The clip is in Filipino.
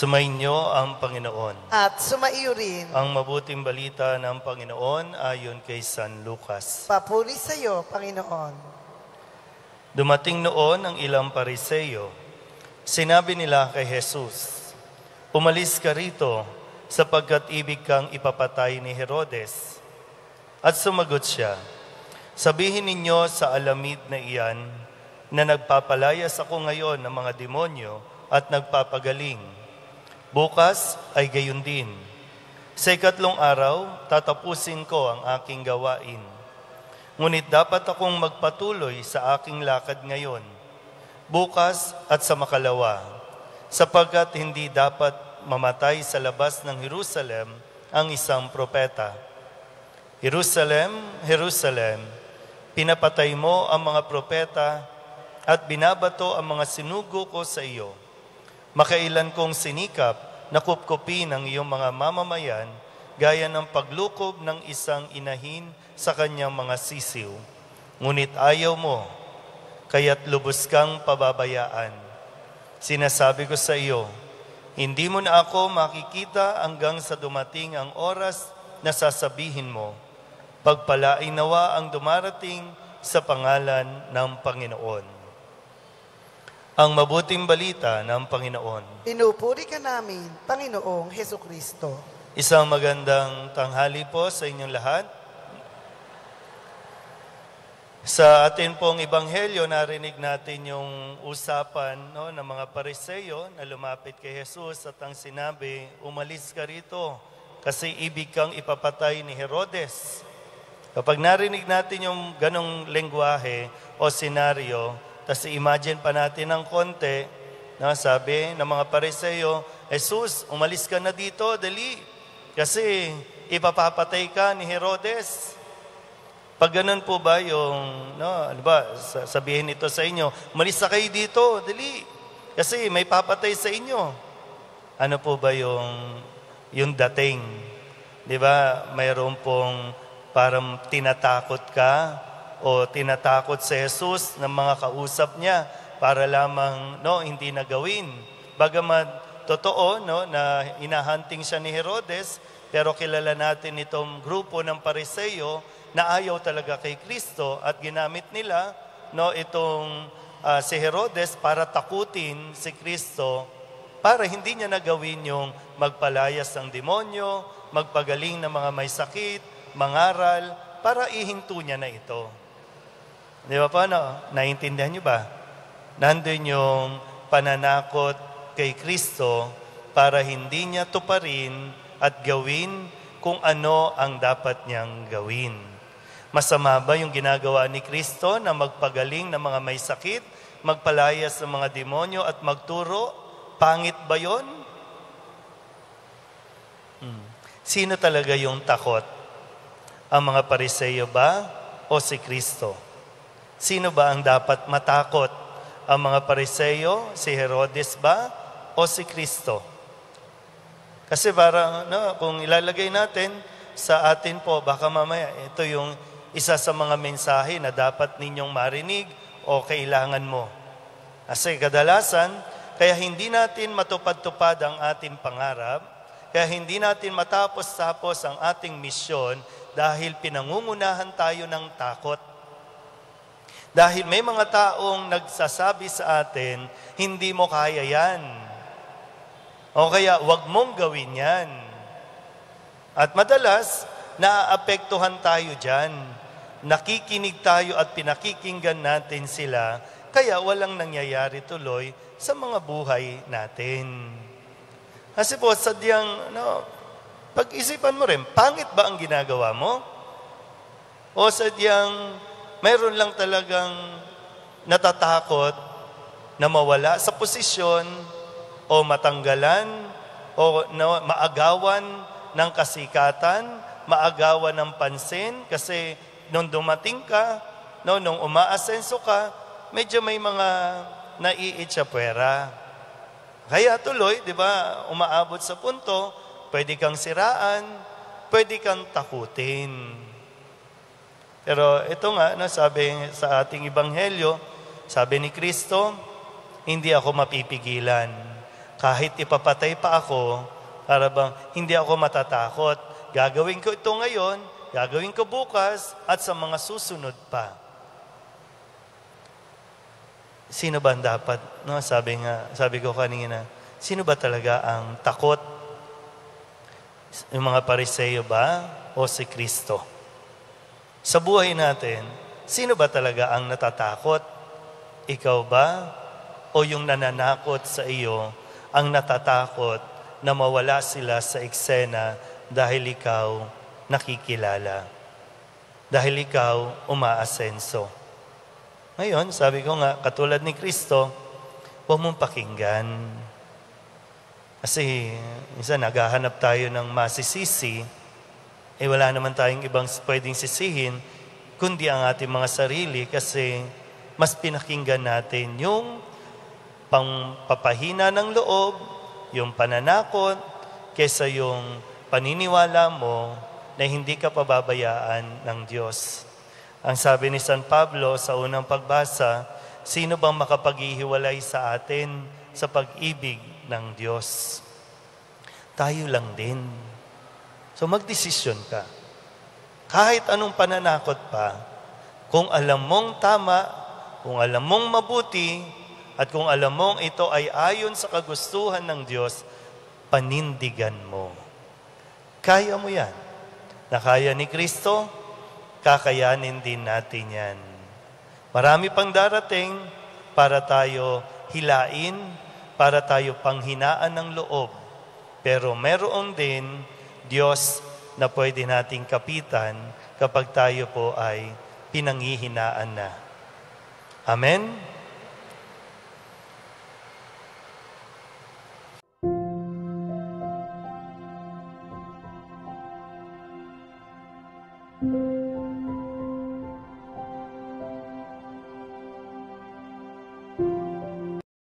Sumainyo ang Panginoon. At sumaiyo rin. Ang mabuting balita ng Panginoon ayon kay San Lucas. Papuri sa iyo, Panginoon. Dumating noon ang ilang Pariseyo. Sinabi nila kay Jesus, "Umalis ka rito sapagkat ibig kang ipapatay ni Herodes." At sumagot siya, "Sabihin ninyo sa alamid na iyan na nagpapalayas ako ngayon ng mga demonyo at nagpapagaling. Bukas ay gayon din. Sa ikatlong araw, tatapusin ko ang aking gawain. Ngunit dapat akong magpatuloy sa aking lakad ngayon, bukas at sa makalawa, sapagkat hindi dapat mamatay sa labas ng Jerusalem ang isang propeta. Jerusalem, Jerusalem, pinapatay mo ang mga propeta at binabato ang mga sinugo ko sa iyo. Makailan kong sinikap na kupkupin ang iyong mga mamamayan gaya ng paglukob ng isang inahin sa kanyang mga sisiw. Ngunit ayaw mo, kaya't lubos kang pababayaan. Sinasabi ko sa iyo, hindi mo na ako makikita hanggang sa dumating ang oras na sasabihin mo, pagpalain nawa ang dumarating sa pangalan ng Panginoon." Ang mabuting balita ng Panginoon. Pinupuri ka namin, Panginoong Hesukristo. Isang magandang tanghali po sa inyong lahat. Sa atin pong ebanghelyo, narinig natin yung usapan ng mga Pariseyo na lumapit kay Jesus at ang sinabi, "Umalis ka rito kasi ibig kang ipapatay ni Herodes." Kapag narinig natin yung ganong lengguwahe o senaryo, tapos imagine pa natin ng konti, sabi ng mga Pariseyo, "Jesus, umalis ka na dito, dali. Kasi ipapapatay ka ni Herodes." Pag ganun po ba yung, sabihin ito sa inyo, "Umalis na kayo dito, dali. Kasi may papatay sa inyo." Ano po ba yung dating? Di ba, mayroon pong parang tinatakot ka, o tinatakot si Jesus ng mga kausap niya para lamang hindi na gawin. Bagamat totoo na hinahunting siya ni Herodes, pero kilala natin itong grupo ng Pariseyo na ayaw talaga kay Kristo at ginamit nila itong si Herodes para takutin si Kristo para hindi niya nagawin yung magpalayas ng demonyo, magpagaling ng mga may sakit, mangaral, para ihinto niya na ito. Di ba paano? Naiintindihan niyo ba? Nandun yung pananakot kay Kristo para hindi niya tuparin at gawin kung ano ang dapat niyang gawin. Masama ba yung ginagawa ni Kristo na magpagaling ng mga may sakit, magpalayas ng mga demonyo at magturo? Pangit ba yon? Sino talaga yung takot? Ang mga Pariseyo ba o si Kristo? Sino ba ang dapat matakot? Ang mga Pariseyo, si Herodes ba, o si Kristo? Kasi parang, kung ilalagay natin sa atin po, baka mamaya, ito yung isa sa mga mensahe na dapat ninyong marinig o kailangan mo. Kasi kadalasan, kaya hindi natin matupad-tupad ang ating pangarap, kaya hindi natin matapos-tapos ang ating misyon dahil pinangungunahan tayo ng takot. Dahil may mga taong nagsasabi sa atin, hindi mo kaya yan. O kaya, wag mong gawin yan. At madalas, naaapektuhan tayo dyan. Nakikinig tayo at pinakikinggan natin sila, kaya walang nangyayari tuloy sa mga buhay natin. Kasi po, sadyang, pag-isipan mo rin, pangit ba ang ginagawa mo? O sadyang, mayroon lang talagang natatakot na mawala sa posisyon o matanggalan o maagawan ng kasikatan, maagawan ng pansin kasi nung dumating ka, nung umaasenso ka, medyo may mga naiitsapwera. Kaya tuloy, di ba, umaabot sa punto, pwede kang siraan, pwede kang takutin. Pero ito nga, sabi sa ating ebanghelyo, sabi ni Kristo, hindi ako mapipigilan. Kahit ipapatay pa ako, para bang hindi ako matatakot. Gagawin ko ito ngayon, gagawin ko bukas, at sa mga susunod pa. Sino ba ang dapat? No, sabi ko kanina, sino ba talaga ang takot? Yung mga Pariseo ba o si Kristo? Sa buhay natin, sino ba talaga ang natatakot? Ikaw ba o yung nananakot sa iyo ang natatakot na mawala sila sa eksena dahil ikaw nakikilala? Dahil ikaw umaasenso. Ngayon, sabi ko nga, katulad ni Kristo, huwag mong pakinggan. Kasi, minsan naghahanap tayo ng masisisi, wala naman tayong ibang pwedeng sisihin, kundi ang ating mga sarili kasi mas pinakinggan natin yung pangpapahina ng loob, yung pananakot, kesa yung paniniwala mo na hindi ka pababayaan ng Diyos. Ang sabi ni San Pablo sa unang pagbasa, sino bang makapaghihiwalay sa atin sa pag-ibig ng Diyos? Tayo lang din. So magdesisyon ka. Kahit anong pananakot pa, kung alam mong tama, kung alam mong mabuti, at kung alam mong ito ay ayon sa kagustuhan ng Diyos, panindigan mo. Kaya mo yan. Na kaya ni Kristo, kakayanin din natin yan. Marami pang darating para tayo hilain, para tayo panghinaan ng loob. Pero meron din Diyos na pwede nating kapitan kapag tayo po ay pinanghihinaan na. Amen? Thank you.